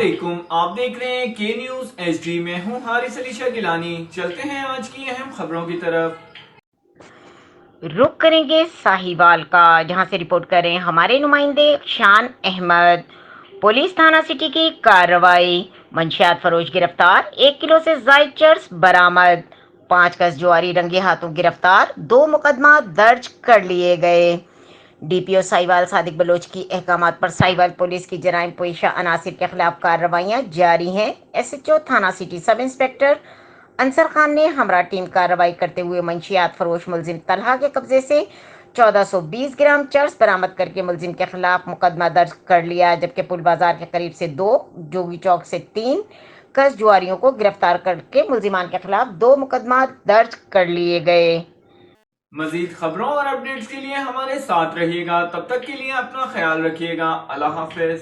علیکم، آپ دیکھ رہے ہیں کے نیوز ایچ ڈی میں ہوں حارث علی شاہ گیلانی۔ چلتے ہیں آج کی اہم خبروں کی طرف۔ رخ کریں گے ساہیوال کا، جہاں سے رپورٹ کر رہے ہیں ہمارے نمائندے شان احمد۔ پولیس تھانہ سٹی کی کارروائی، منشیات فروش گرفتار، 1 کلو سے زائد چرس برآمد، 5 کس جواری رنگے ہاتھوں گرفتار، 2 مقدمہ درج کر لیے گئے۔ ڈی پی او ساہیوال صادق بلوچ کی احکامات پر ساہیوال پولیس کی جرائم پیشہ عناصر کے خلاف کارروائیاں جاری ہیں۔ ایس ایچ او تھانہ سٹی سب انسپکٹر انصر خان نے ہمراہ ٹیم کارروائی کرتے ہوئے منشیات فروش ملزم طلحہ کے قبضے سے 1420 گرام چرس برآمد کر کے ملزم کے خلاف مقدمہ درج کر لیا، جبکہ پل بازار کے قریب سے 2، جوگی چوک سے 3 کس جواریوں کو گرفتار کر کے ملزمان کے خلاف 2 مقدمہ درج کر لیے گئے۔ مزید خبروں اور اپڈیٹس کے لیے ہمارے ساتھ رہیے گا، تب تک کے لیے اپنا خیال رکھیے گا۔ اللہ حافظ۔